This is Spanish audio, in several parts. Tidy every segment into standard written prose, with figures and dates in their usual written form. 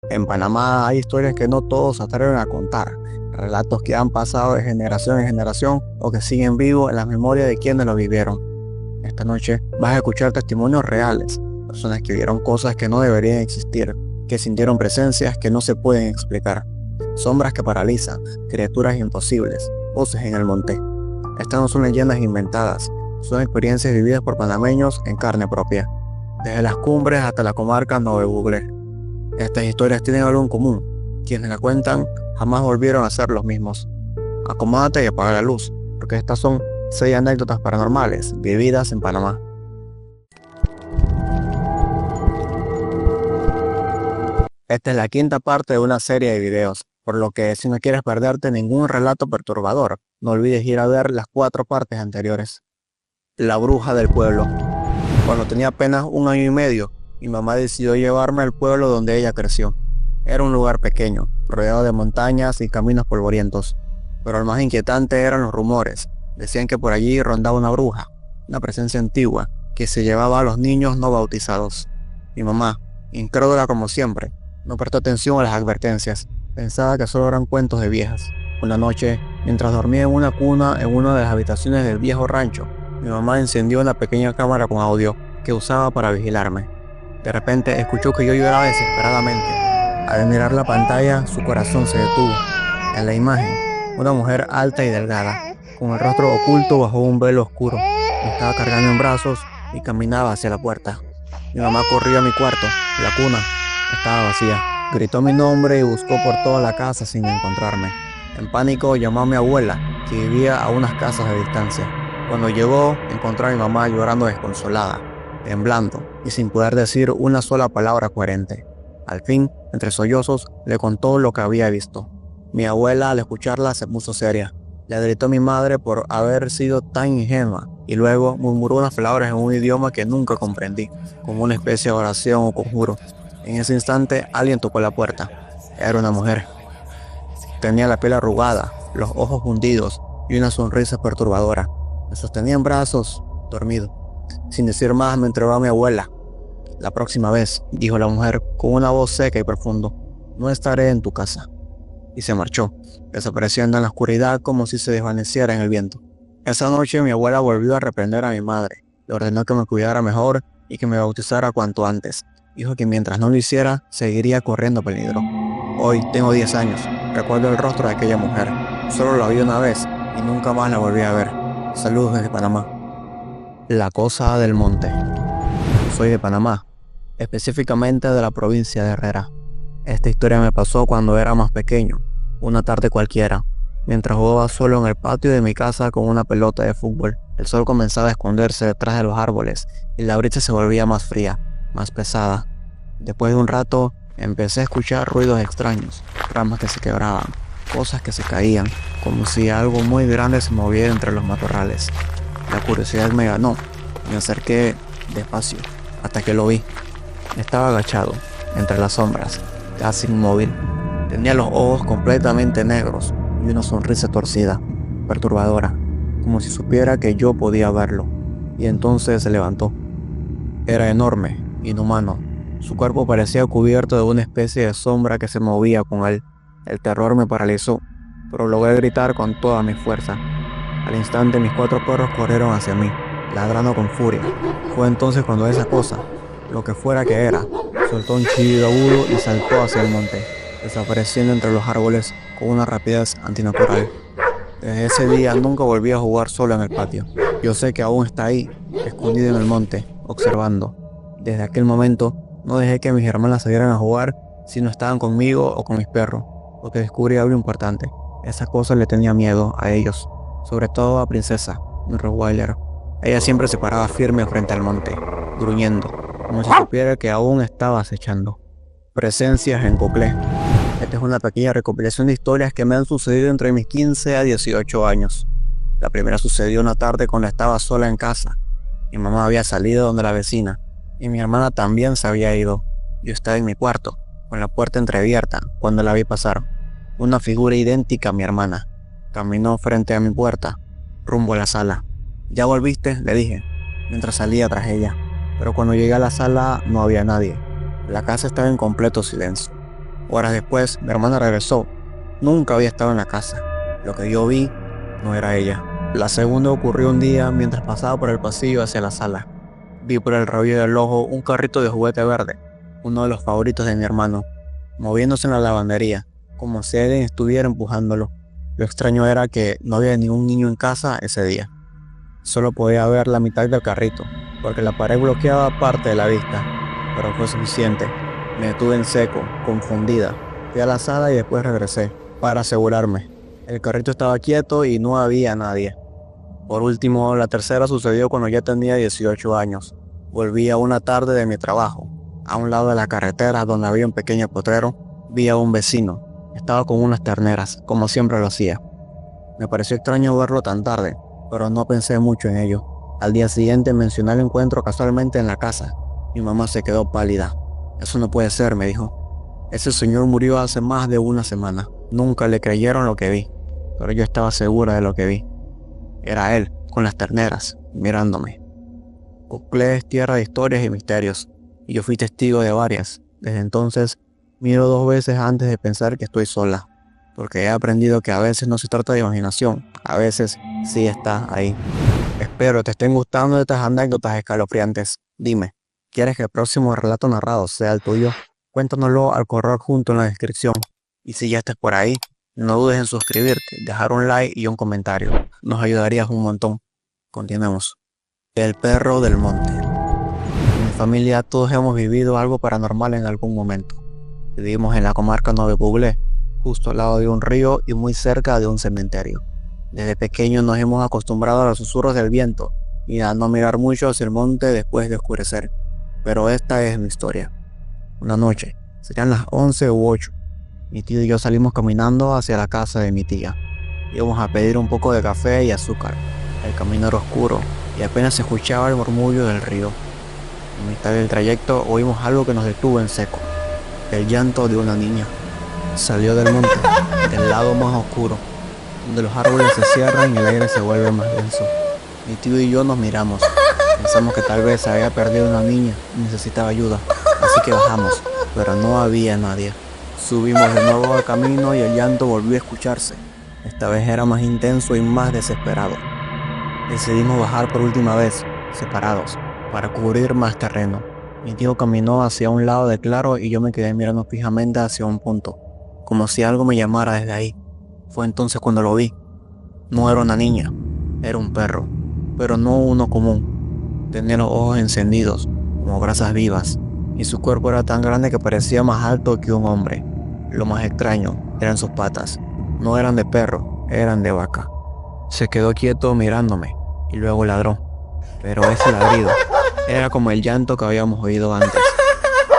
En Panamá hay historias que no todos se atreven a contar, relatos que han pasado de generación en generación o que siguen vivos en la memoria de quienes lo vivieron. Esta noche vas a escuchar testimonios reales, personas que vieron cosas que no deberían existir, que sintieron presencias que no se pueden explicar, sombras que paralizan, criaturas imposibles, voces en el monte. Estas no son leyendas inventadas, son experiencias vividas por panameños en carne propia, desde las cumbres hasta la comarca Nove Bugle. Estas historias tienen algo en común, quienes la cuentan jamás volvieron a ser los mismos. Acomódate y apaga la luz, porque estas son 6 anécdotas paranormales vividas en Panamá. Esta es la quinta parte de una serie de videos, por lo que si no quieres perderte ningún relato perturbador, no olvides ir a ver las 4 partes anteriores. La bruja del pueblo. Cuando tenía apenas 1 año y medio, mi mamá decidió llevarme al pueblo donde ella creció. Era un lugar pequeño, rodeado de montañas y caminos polvorientos, pero el más inquietante eran los rumores. Decían que por allí rondaba una bruja, una presencia antigua, que se llevaba a los niños no bautizados. Mi mamá, incrédula como siempre, no prestó atención a las advertencias, pensaba que solo eran cuentos de viejas. Una noche, mientras dormía en una cuna en una de las habitaciones del viejo rancho, mi mamá encendió una pequeña cámara con audio que usaba para vigilarme. De repente escuchó que yo lloraba desesperadamente. Al mirar la pantalla, su corazón se detuvo. En la imagen, una mujer alta y delgada, con el rostro oculto bajo un velo oscuro, me estaba cargando en brazos y caminaba hacia la puerta. Mi mamá corrió a mi cuarto. La cuna estaba vacía. Gritó mi nombre y buscó por toda la casa sin encontrarme. En pánico llamó a mi abuela, que vivía a unas casas de distancia. Cuando llegó, encontró a mi mamá llorando desconsolada, temblando y sin poder decir una sola palabra coherente. Al fin, entre sollozos, le contó lo que había visto. Mi abuela, al escucharla, se puso seria. Le gritó a mi madre por haber sido tan ingenua y luego murmuró unas palabras en un idioma que nunca comprendí, como una especie de oración o conjuro. En ese instante, alguien tocó la puerta. Era una mujer. Tenía la piel arrugada, los ojos hundidos y una sonrisa perturbadora. Me sostenía en brazos, dormido. Sin decir más, me entregó a mi abuela. La próxima vez, dijo la mujer con una voz seca y profunda, no estaré en tu casa. Y se marchó, desapareciendo en la oscuridad como si se desvaneciera en el viento. Esa noche mi abuela volvió a reprender a mi madre. Le ordenó que me cuidara mejor y que me bautizara cuanto antes. Dijo que mientras no lo hiciera, seguiría corriendo peligro. Hoy tengo 10 años. Recuerdo el rostro de aquella mujer. Solo la vi una vez y nunca más la volví a ver. Saludos desde Panamá. La cosa del monte. Soy de Panamá, específicamente de la provincia de Herrera. Esta historia me pasó cuando era más pequeño, una tarde cualquiera, mientras jugaba solo en el patio de mi casa con una pelota de fútbol. El sol comenzaba a esconderse detrás de los árboles y la brisa se volvía más fría, más pesada. Después de un rato, empecé a escuchar ruidos extraños, ramas que se quebraban, cosas que se caían, como si algo muy grande se moviera entre los matorrales. La curiosidad me ganó. Me acerqué despacio hasta que lo vi. Estaba agachado, entre las sombras, casi inmóvil. Tenía los ojos completamente negros y una sonrisa torcida, perturbadora, como si supiera que yo podía verlo. Y entonces se levantó. Era enorme, inhumano. Su cuerpo parecía cubierto de una especie de sombra que se movía con él. El terror me paralizó, pero logré gritar con toda mi fuerza. Al instante mis 4 perros corrieron hacia mí, ladrando con furia. Fue entonces cuando esa cosa, lo que fuera que era, soltó un chillido agudo y saltó hacia el monte, desapareciendo entre los árboles con una rapidez antinatural. Desde ese día nunca volví a jugar solo en el patio. Yo sé que aún está ahí, escondido en el monte, observando. Desde aquel momento no dejé que mis hermanas salieran a jugar si no estaban conmigo o con mis perros, porque descubrí algo importante. Esa cosa le tenía miedo a ellos, sobre todo a Princesa, mi Rottweiler. Ella siempre se paraba firme frente al monte, gruñendo, como si supiera que aún estaba acechando. Presencias en Coclé. Esta es una pequeña recopilación de historias que me han sucedido entre mis 15 a 18 años. La primera sucedió una tarde cuando estaba sola en casa. Mi mamá había salido donde la vecina, y mi hermana también se había ido. Yo estaba en mi cuarto, con la puerta entreabierta, cuando la vi pasar. Una figura idéntica a mi hermana. Caminó frente a mi puerta, rumbo a la sala. ¿Ya volviste?, le dije, mientras salía tras ella. Pero cuando llegué a la sala no había nadie. La casa estaba en completo silencio. Horas después, mi hermana regresó. Nunca había estado en la casa. Lo que yo vi no era ella. La segunda ocurrió un día mientras pasaba por el pasillo hacia la sala. Vi por el rabillo del ojo un carrito de juguete verde, uno de los favoritos de mi hermano, moviéndose en la lavandería, como si alguien estuviera empujándolo. Lo extraño era que no había ningún niño en casa ese día. Solo podía ver la mitad del carrito, porque la pared bloqueaba parte de la vista, pero fue suficiente. Me detuve en seco, confundida. Fui a la sala y después regresé, para asegurarme. El carrito estaba quieto y no había nadie. Por último, la tercera sucedió cuando ya tenía 18 años. Volví a una tarde de mi trabajo. A un lado de la carretera, donde había un pequeño potrero, vi a un vecino. Estaba con unas terneras, como siempre lo hacía. Me pareció extraño verlo tan tarde, pero no pensé mucho en ello. Al día siguiente mencioné el encuentro casualmente en la casa. Mi mamá se quedó pálida. Eso no puede ser, me dijo. Ese señor murió hace más de una semana. Nunca le creyeron lo que vi, pero yo estaba segura de lo que vi. Era él, con las terneras, mirándome. Bucle es tierra de historias y misterios, y yo fui testigo de varias. Desde entonces, miro 2 veces antes de pensar que estoy sola, porque he aprendido que a veces no se trata de imaginación, a veces sí está ahí. Espero te estén gustando estas anécdotas escalofriantes. Dime, ¿quieres que el próximo relato narrado sea el tuyo? Cuéntanoslo al correo junto en la descripción. Y si ya estás por ahí, no dudes en suscribirte, dejar un like y un comentario. Nos ayudarías un montón. Continuemos. El perro del monte. En mi familia todos hemos vivido algo paranormal en algún momento. Vivimos en la comarca Nueve Buglé, justo al lado de un río y muy cerca de un cementerio. Desde pequeños nos hemos acostumbrado a los susurros del viento y a no mirar mucho hacia el monte después de oscurecer. Pero esta es mi historia. Una noche, serían las 11 u 8, mi tío y yo salimos caminando hacia la casa de mi tía. Íbamos a pedir un poco de café y azúcar. El camino era oscuro y apenas se escuchaba el murmullo del río. En mitad del trayecto oímos algo que nos detuvo en seco. El llanto de una niña. Salió del monte, del lado más oscuro, donde los árboles se cierran y el aire se vuelve más denso. Mi tío y yo nos miramos. Pensamos que tal vez se había perdido una niña y necesitaba ayuda, así que bajamos, pero no había nadie. Subimos de nuevo al camino y el llanto volvió a escucharse. Esta vez era más intenso y más desesperado. Decidimos bajar por última vez, separados, para cubrir más terreno. Mi tío caminó hacia un lado del claro y yo me quedé mirando fijamente hacia un punto, como si algo me llamara desde ahí. Fue entonces cuando lo vi. No era una niña, era un perro, pero no uno común. Tenía los ojos encendidos, como brasas vivas, y su cuerpo era tan grande que parecía más alto que un hombre. Lo más extraño eran sus patas. No eran de perro, eran de vaca. Se quedó quieto mirándome y luego ladró. Pero ese ladrido era como el llanto que habíamos oído antes.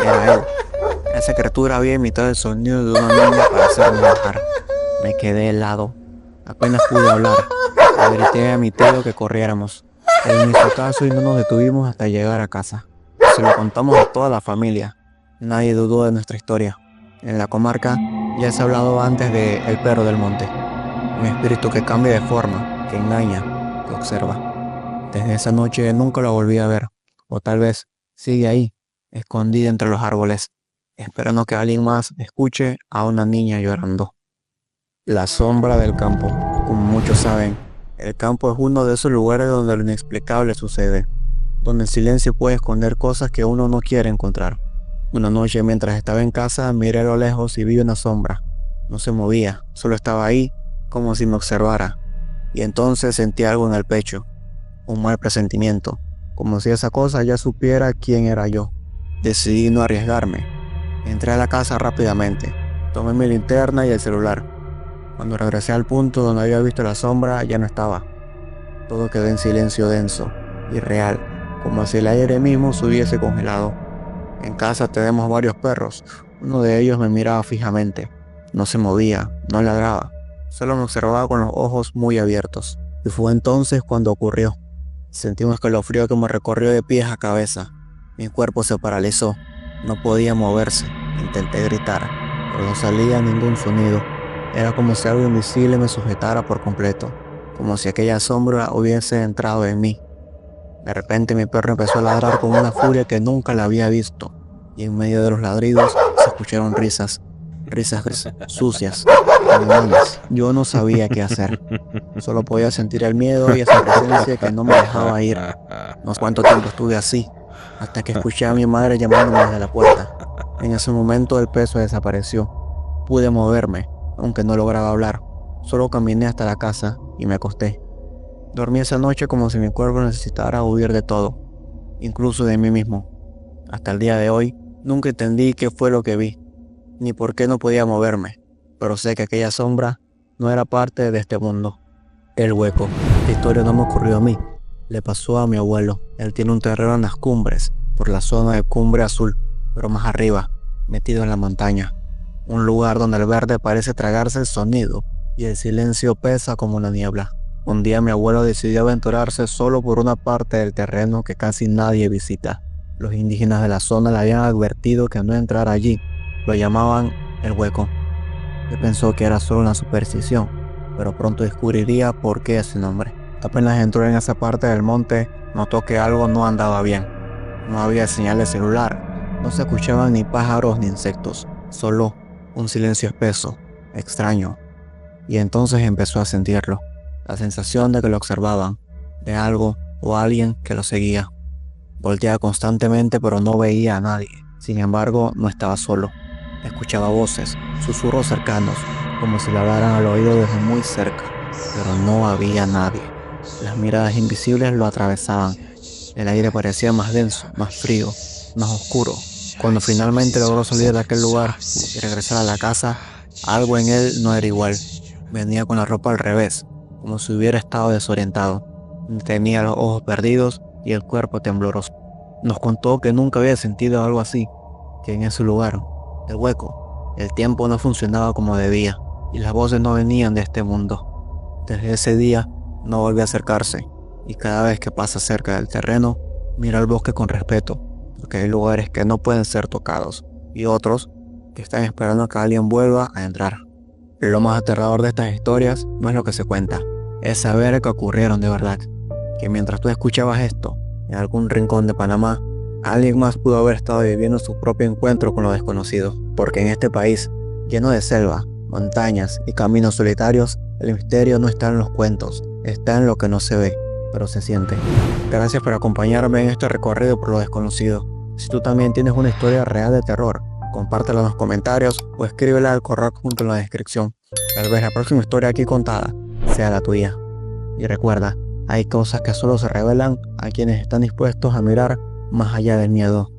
Era él. Esa criatura había imitado el sonido de una niña para hacerme bajar. Me quedé helado. Apenas pude hablar. Le grité a mi tío que corriéramos. Él me hizo caso y no nos detuvimos hasta llegar a casa. Se lo contamos a toda la familia. Nadie dudó de nuestra historia. En la comarca ya se ha hablado antes de el perro del monte. Un espíritu que cambia de forma, que engaña, que observa. Desde esa noche nunca lo volví a ver. O tal vez sigue ahí, escondida entre los árboles, esperando que alguien más escuche a una niña llorando. La sombra del campo. Como muchos saben, el campo es uno de esos lugares donde lo inexplicable sucede, donde el silencio puede esconder cosas que uno no quiere encontrar. Una noche mientras estaba en casa miré a lo lejos y vi una sombra. No se movía, solo estaba ahí, como si me observara. Y entonces sentí algo en el pecho, un mal presentimiento, como si esa cosa ya supiera quién era yo. Decidí no arriesgarme. Entré a la casa rápidamente, tomé mi linterna y el celular. Cuando regresé al punto donde había visto la sombra, ya no estaba. Todo quedó en silencio denso y real, como si el aire mismo se hubiese congelado. En casa tenemos varios perros. Uno de ellos me miraba fijamente. No se movía, no ladraba. Solo me observaba con los ojos muy abiertos. Y fue entonces cuando ocurrió. Sentí un escalofrío que me recorrió de pies a cabeza. Mi cuerpo se paralizó. No podía moverse. Intenté gritar, pero no salía ningún sonido. Era como si algo invisible me sujetara por completo. Como si aquella sombra hubiese entrado en mí. De repente mi perro empezó a ladrar con una furia que nunca la había visto. Y en medio de los ladridos se escucharon risas. risas sucias, animales. Yo no sabía qué hacer. Solo podía sentir el miedo y esa presencia que no me dejaba ir. No sé cuánto tiempo estuve así, hasta que escuché a mi madre llamándome desde la puerta. En ese momento el peso desapareció. Pude moverme, aunque no lograba hablar. Solo caminé hasta la casa y me acosté. Dormí esa noche como si mi cuerpo necesitara huir de todo, incluso de mí mismo. Hasta el día de hoy, nunca entendí qué fue lo que vi, ni por qué no podía moverme, pero sé que aquella sombra no era parte de este mundo. El hueco. Esta historia no me ocurrió a mí, le pasó a mi abuelo. Él tiene un terreno en las cumbres, por la zona de Cumbre Azul, pero más arriba, metido en la montaña. Un lugar donde el verde parece tragarse el sonido y el silencio pesa como una niebla. Un día mi abuelo decidió aventurarse solo por una parte del terreno que casi nadie visita. Los indígenas de la zona le habían advertido que no entrara allí. Lo llamaban el hueco. Él pensó que era solo una superstición, pero pronto descubriría por qué ese nombre. Apenas entró en esa parte del monte, notó que algo no andaba bien. No había señal de celular, no se escuchaban ni pájaros ni insectos, solo un silencio espeso, extraño. Y entonces empezó a sentirlo. La sensación de que lo observaban, de algo o alguien que lo seguía. Volteaba constantemente pero no veía a nadie. Sin embargo, no estaba solo. Escuchaba voces, susurros cercanos, como si le hablaran al oído desde muy cerca, pero no había nadie. Las miradas invisibles lo atravesaban. El aire parecía más denso, más frío, más oscuro. Cuando finalmente logró salir de aquel lugar y regresar a la casa, algo en él no era igual. Venía con la ropa al revés, como si hubiera estado desorientado. Tenía los ojos perdidos y el cuerpo tembloroso. Nos contó que nunca había sentido algo así, que en ese lugar, el hueco, el tiempo no funcionaba como debía y las voces no venían de este mundo. Desde ese día no volvió a acercarse y cada vez que pasa cerca del terreno, mira el bosque con respeto, porque hay lugares que no pueden ser tocados y otros que están esperando a que alguien vuelva a entrar. Lo más aterrador de estas historias no es lo que se cuenta, es saber que ocurrieron de verdad, que mientras tú escuchabas esto, en algún rincón de Panamá, alguien más pudo haber estado viviendo su propio encuentro con lo desconocido, porque en este país, lleno de selva, montañas y caminos solitarios, el misterio no está en los cuentos, está en lo que no se ve, pero se siente. Gracias por acompañarme en este recorrido por lo desconocido. Si tú también tienes una historia real de terror, compártela en los comentarios o escríbela al correo junto en la descripción. Tal vez la próxima historia aquí contada sea la tuya. Y recuerda, hay cosas que solo se revelan a quienes están dispuestos a mirar más allá del miedo.